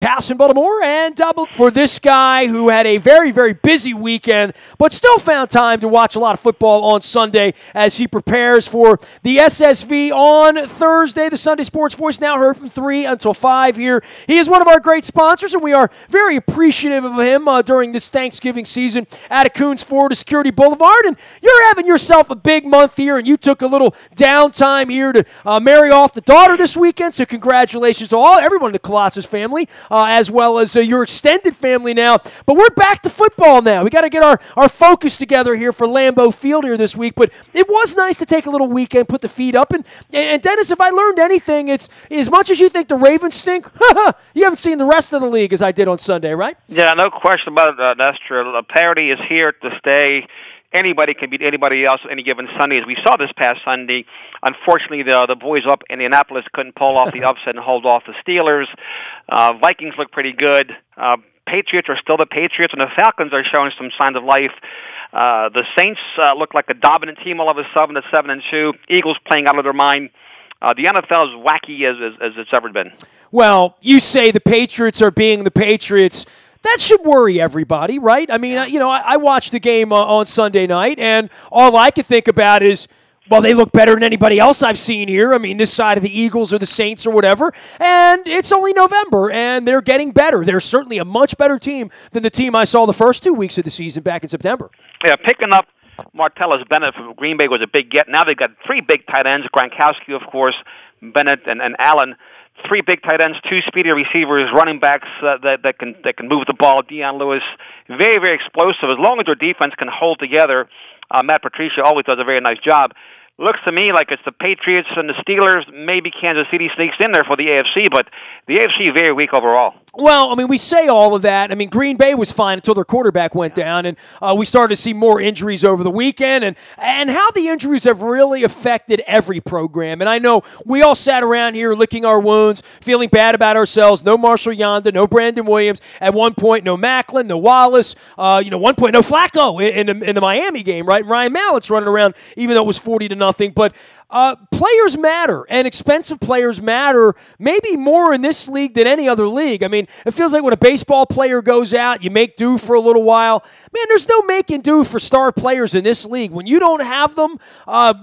House in Baltimore, and double for this guy who had a very, very busy weekend, but still found time to watch a lot of football on Sunday as he prepares for the SSV on Thursday. The Sunday Sports Voice now heard from 3 until 5 here. He is one of our great sponsors, and we are very appreciative of him during this Thanksgiving season at Coons Florida Security Boulevard. And you're having yourself a big month here, and you took a little downtime here to marry off the daughter this weekend, so congratulations to everyone in the Colossus family. As well as your extended family now. But we're back to football now. We got to get our focus together here for Lambeau Field here this week. But it was nice to take a little weekend, put the feet up. And Dennis, if I learned anything, it's as much as you think the Ravens stink, you haven't seen the rest of the league as I did on Sunday, right? Yeah, no question about it, Nestor. Parity is here to stay. Anybody can beat anybody else any given Sunday, as we saw this past Sunday. Unfortunately, the boys up in Indianapolis couldn't pull off the upset and hold off the Steelers. Vikings look pretty good. Patriots are still the Patriots, and the Falcons are showing some signs of life. The Saints look like a dominant team all of a sudden at 7-2. Eagles playing out of their mind. The NFL is wacky as it's ever been. Well, you say the Patriots are being the Patriots. That should worry everybody, right? I mean, I watched the game on Sunday night, and all I could think about is, well, they look better than anybody else I've seen here. I mean, this side of the Eagles or the Saints or whatever, and it's only November, and they're getting better. They're certainly a much better team than the team I saw the first 2 weeks of the season back in September. Yeah, picking up Martellus Bennett from Green Bay was a big get. Now they've got 3 big tight ends, Gronkowski, of course, Bennett, and Allen. 3 big tight ends, 2 speedy receivers, running backs that can move the ball. Deion Lewis, very, very explosive. As long as their defense can hold together, Matt Patricia always does a very nice job. Looks to me like it's the Patriots and the Steelers. Maybe Kansas City sneaks in there for the AFC, but the AFC very weak overall. Well, I mean, we say all of that. I mean, Green Bay was fine until their quarterback went down, and we started to see more injuries over the weekend, and how the injuries have really affected every program. And I know we all sat around here licking our wounds, feeling bad about ourselves. No Marshall Yonda, no Brandon Williams. At one point, no Macklin, no Wallace. One point, no Flacco in the Miami game, right? Ryan Mallett's running around, even though it was 40-0. But players matter, and expensive players matter maybe more in this league than any other league. I mean, it feels like when a baseball player goes out, you make do for a little while. Man, there's no making do for star players in this league. When you don't have them,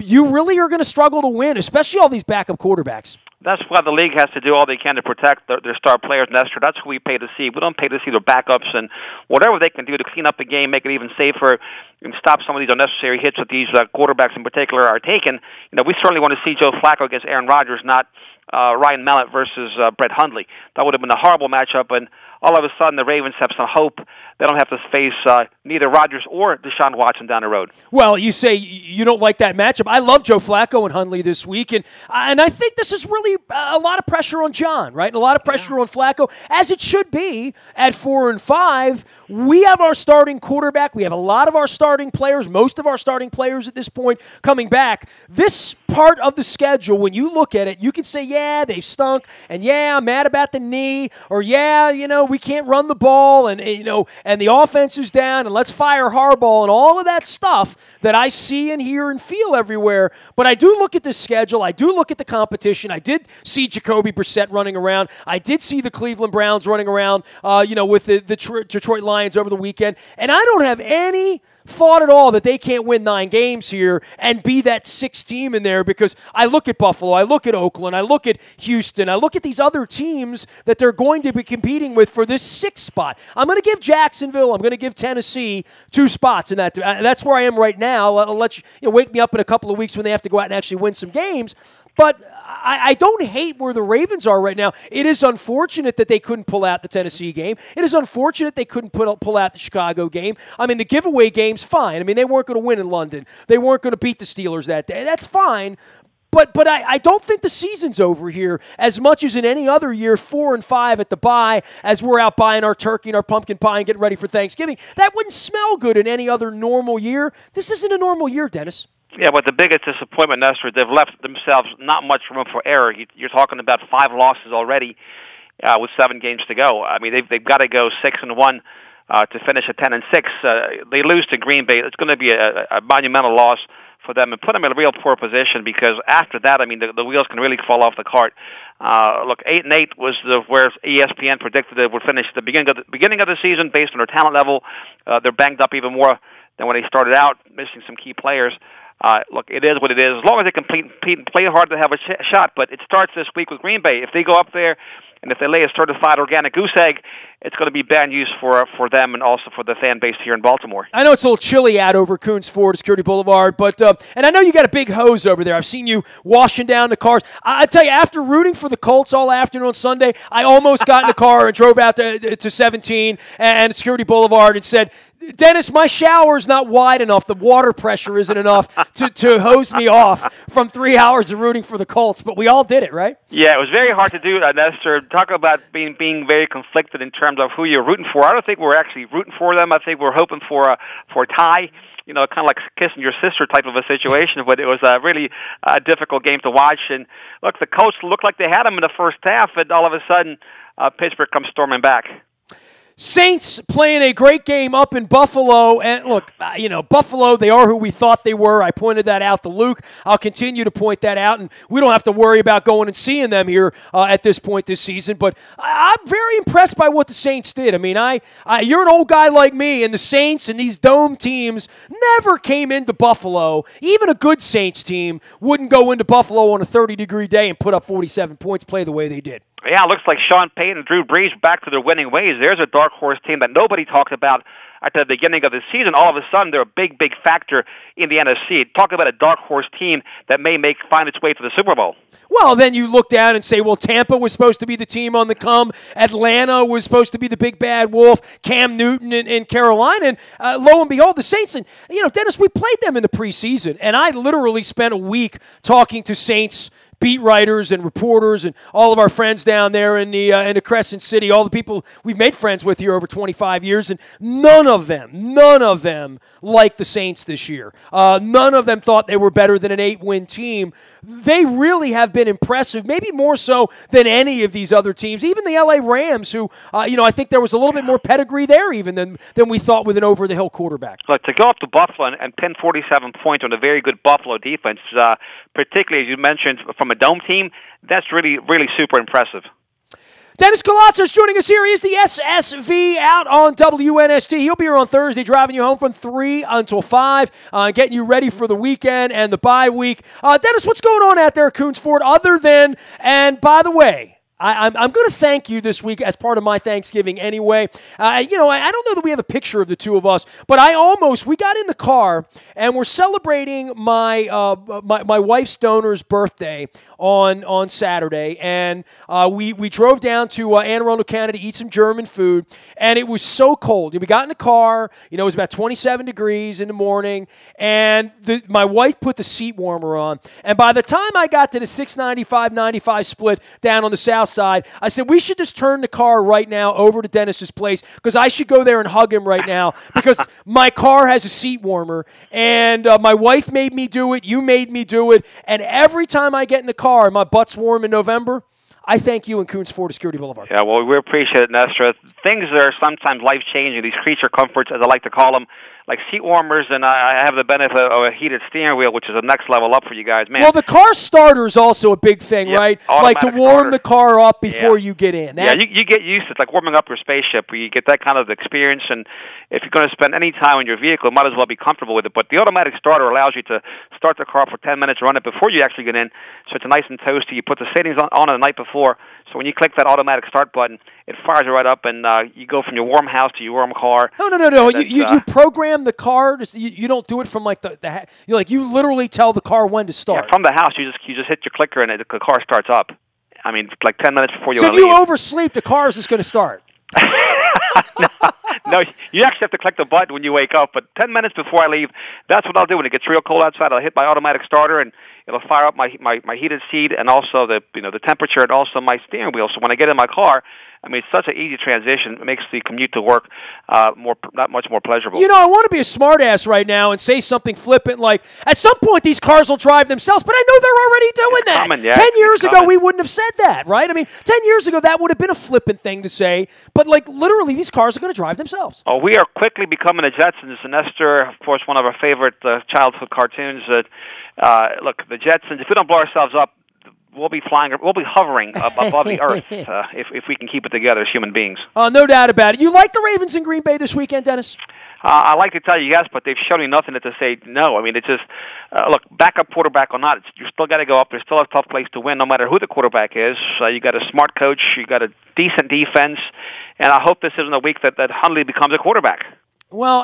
you really are going to struggle to win, especially all these backup quarterbacks. That's why the league has to do all they can to protect their star players, Nestor. That's who we pay to see. We don't pay to see their backups, and whatever they can do to clean up the game, make it even safer, and stop some of these unnecessary hits that these quarterbacks in particular are taking. We certainly want to see Joe Flacco against Aaron Rodgers, not Ryan Mallett versus Brett Hundley. That would have been a horrible matchup, and all of a sudden the Ravens have some hope. They don't have to face neither Rodgers or Deshaun Watson down the road. Well, you say you don't like that matchup. I love Joe Flacco and Hundley this week, and I think this is really a lot of pressure on John, right? And a lot of pressure on Flacco, as it should be at 4-5. We have our starting quarterback. We have a lot of our starting players, most of our starting players at this point coming back. This part of the schedule, when you look at it, you can say, yeah, they've stunk, and yeah, I'm mad about the knee, or yeah, we can't run the ball, and and the offense is down, and let's fire Harbaugh, and all of that stuff that I see and hear and feel everywhere. But I do look at the schedule. I do look at the competition. I did see Jacoby Brissett running around. I did see the Cleveland Browns running around, with the Detroit Lions over the weekend. And I don't have any thought at all that they can't win 9 games here and be that 6th team in there, because I look at Buffalo, I look at Oakland, I look at Houston, I look at these other teams that they're going to be competing with for this 6th spot. I'm going to give Jacksonville, I'm going to give Tennessee 2 spots in that. That's where I am right now. I'll let you wake me up in a couple of weeks when they have to go out and actually win some games. But I don't hate where the Ravens are right now. It is unfortunate that they couldn't pull out the Tennessee game. It is unfortunate they couldn't pull out the Chicago game. I mean, the giveaway game's fine. I mean, they weren't going to win in London. They weren't going to beat the Steelers that day. That's fine. But I don't think the season's over here as much as in any other year, 4-5 at the bye, as we're out buying our turkey and our pumpkin pie and getting ready for Thanksgiving. That wouldn't smell good in any other normal year. This isn't a normal year, Dennis. Yeah, but the biggest disappointment, Nestor, they've left themselves not much room for error. You're talking about 5 losses already with 7 games to go. I mean, they've got to go 6-1 to finish at 10-6. They lose to Green Bay. It's going to be a monumental loss for them and put them in a real poor position, because after that, I mean, the wheels can really fall off the cart. Look, 8-8 was where ESPN predicted it would finish the beginning of the season based on their talent level. They're banged up even more than when they started out, missing some key players. Look, it is what it is. As long as they compete and play hard, they have a shot. But it starts this week with Green Bay. If they go up there and if they lay a certified organic goose egg, it's going to be bad news for them and also for the fan base here in Baltimore. I know it's a little chilly out over Coons Ford at Security Boulevard, but and I know you got a big hose over there. I've seen you washing down the cars. I tell you, after rooting for the Colts all afternoon on Sunday, I almost got in the car and drove out to 17 and Security Boulevard and said, Dennis, my shower's not wide enough. The water pressure isn't enough to hose me off from 3 hours of rooting for the Colts. But we all did it, right? Yeah, it was very hard to do that, Nestor. Talk about being very conflicted in terms of who you're rooting for. I don't think we're actually rooting for them. I think we're hoping for a tie. You know, kind of like kissing your sister type of a situation, but it was a really difficult game to watch. And look, the Colts looked like they had them in the first half, and all of a sudden, Pittsburgh comes storming back. Saints playing a great game up in Buffalo. And look, Buffalo, they are who we thought they were. I pointed that out to Luke. I'll continue to point that out. And we don't have to worry about going and seeing them here at this point this season. But I'm very impressed by what the Saints did. I mean, you're an old guy like me, and the Saints and these dome teams never came into Buffalo. Even a good Saints team wouldn't go into Buffalo on a 30-degree day and put up 47 points, play the way they did. Yeah, it looks like Sean Payton and Drew Brees back to their winning ways. There's a dark horse team that nobody talked about at the beginning of the season. All of a sudden, they're a big factor in the NFC. Talk about a dark horse team that may find its way to the Super Bowl. Well, then you look down and say, well, Tampa was supposed to be the team on the come. Atlanta was supposed to be the big bad wolf. Cam Newton in Carolina. And lo and behold, the Saints. And, Dennis, we played them in the preseason. And I literally spent a week talking to Saints beat writers and reporters and all of our friends down there in the Crescent City, all the people we've made friends with here over 25 years, and none of them liked the Saints this year. None of them thought they were better than an 8-win team. They really have been impressive, maybe more so than any of these other teams. Even the LA Rams, who, I think there was a little bit more pedigree there even than we thought with an over-the-hill quarterback. But to go up to Buffalo and pin 47 points on a very good Buffalo defense, particularly, as you mentioned, from a dome team, that's really, really super impressive. Dennis Colazzo's joining us here. He's the SSV out on WNST. He'll be here on Thursday, driving you home from 3 until 5, getting you ready for the weekend and the bye week. Dennis, what's going on out there at Coons Ford other than, and by the way, I'm going to thank you this week as part of my Thanksgiving anyway. I don't know that we have a picture of the two of us, but we got in the car and we're celebrating my wife's donor's birthday on Saturday, and we drove down to Anne Arundel County to eat some German food, and it was so cold. We got in the car, it was about 27 degrees in the morning, and my wife put the seat warmer on, and by the time I got to the 695-95 split down on the south side, I said, we should just turn the car right now over to Dennis's place because I should go there and hug him right now because my car has a seat warmer, and my wife made me do it, you made me do it, and every time I get in the car and my butt's warm in November, I thank you and Coons Ford Security Boulevard. Yeah, well, we appreciate it, Nestor. Things that are sometimes life-changing, these creature comforts, as I like to call them, like seat warmers, and I have the benefit of a heated steering wheel, which is a next level up for you guys, man. Well, the car starter is also a big thing, right? Like to warm the car up before you get in. You get used to it. It's like warming up your spaceship, where you get that kind of experience, and if you're going to spend any time in your vehicle, might as well be comfortable with it. But the automatic starter allows you to start the car for 10 minutes, run it before you actually get in, so it's nice and toasty. You put the settings on the night before, so when you click that automatic start button, it fires it right up, and you go from your warm house to your warm car. No. You program the car. You don't do it from like you literally tell the car when to start. Yeah, from the house, you just hit your clicker and the car starts up. I mean, like 10 minutes before you. So if you oversleep, the car is just going to start. No, you actually have to click the button when you wake up. But 10 minutes before I leave, that's what I'll do. When it gets real cold outside, I'll hit my automatic starter, and It'll fire up my heated seat and also the temperature and also my steering wheel. So when I get in my car, I mean, it's such an easy transition. It makes the commute to work that much more pleasurable. I want to be a smartass right now and say something flippant like, at some point these cars will drive themselves, but I know they're already doing that. Coming, yeah, 10 years ago, we wouldn't have said that, right? I mean, 10 years ago, that would have been a flippant thing to say, but like literally these cars are going to drive themselves. Oh, we are quickly becoming the Jetsons. And Esther, of course, one of our favorite childhood cartoons. Look, the Jetsons, if we don't blow ourselves up, we'll be hovering above the earth if we can keep it together as human beings. No doubt about it. You like the Ravens in Green Bay this weekend, Dennis? I like to tell you yes, but they've shown me nothing to say no. I mean, it's just, look, backup quarterback or not, you still got to go up. There's still a tough place to win, no matter who the quarterback is. You got a smart coach, you got a decent defense, and I hope this isn't a week that Hundley becomes a quarterback. Well,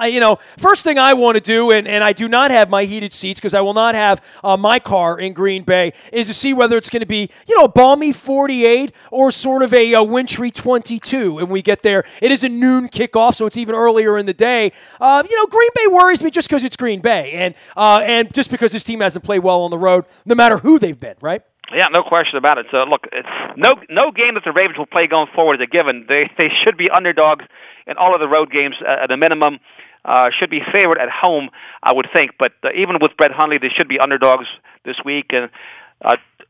first thing I want to do, and I do not have my heated seats because I will not have my car in Green Bay, is to see whether it's going to be, a balmy 48 or sort of a wintry 22 when we get there. It is a noon kickoff, so it's even earlier in the day. Green Bay worries me just because it's Green Bay and just because this team hasn't played well on the road, no matter who they've been, right? Yeah, no question about it. So, look, it's no game that the Ravens will play going forward is a given. They should be underdogs in all of the road games at a minimum. Should be favored at home, I would think. But even with Brett Hundley, they should be underdogs this week. And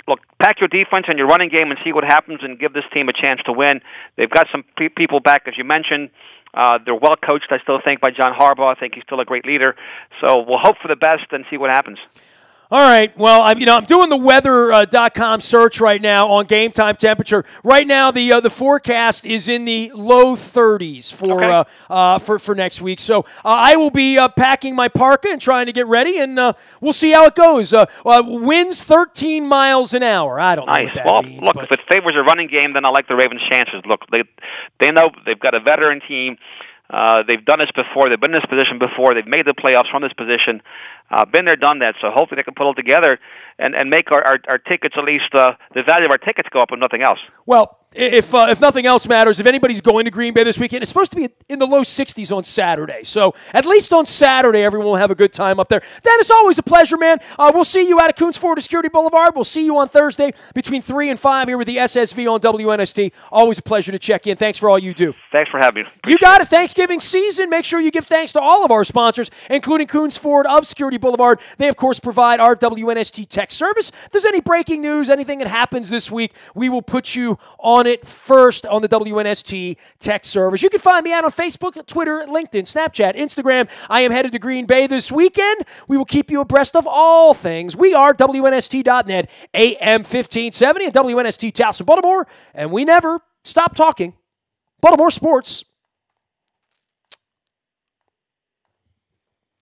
look, pack your defense and your running game and see what happens and give this team a chance to win. They've got some people back, as you mentioned. They're well coached, I still think, by John Harbaugh. I think he's still a great leader. So we'll hope for the best and see what happens. All right. Well, I'm doing the weather.com search right now on game time temperature. Right now, the forecast is in the low 30s for next week. So I will be packing my parka and trying to get ready, and we'll see how it goes. Winds 13 miles an hour. I don't know what that means. Look, if it favors a running game, then I like the Ravens' chances. Look, they know they've got a veteran team. They've done this before. They've been in this position before. They've made the playoffs from this position. Been there, done that. So hopefully they can put it all together and make our tickets, at least the value of our tickets, go up and nothing else. Well, if nothing else matters, if anybody's going to Green Bay this weekend, it's supposed to be in the low 60s on Saturday. So at least on Saturday, everyone will have a good time up there. Dennis, always a pleasure, man. We'll see you out at Coons Ford Security Boulevard. We'll see you on Thursday between 3 and 5 here with the SSV on WNST. Always a pleasure to check in. Thanks for all you do. Thanks for having me. You got it. Thanksgiving season. Make sure you give thanks to all of our sponsors, including Coons Ford of Security Boulevard. They, of course, provide our WNST tech service. If there's any breaking news, anything that happens this week, we will put you on it first on the WNST tech service. You can find me out on Facebook, Twitter, LinkedIn, Snapchat, Instagram. I am headed to Green Bay this weekend. We will keep you abreast of all things. We are WNST.net, AM 1570 and WNST Towson, Baltimore, and we never stop talking Baltimore sports.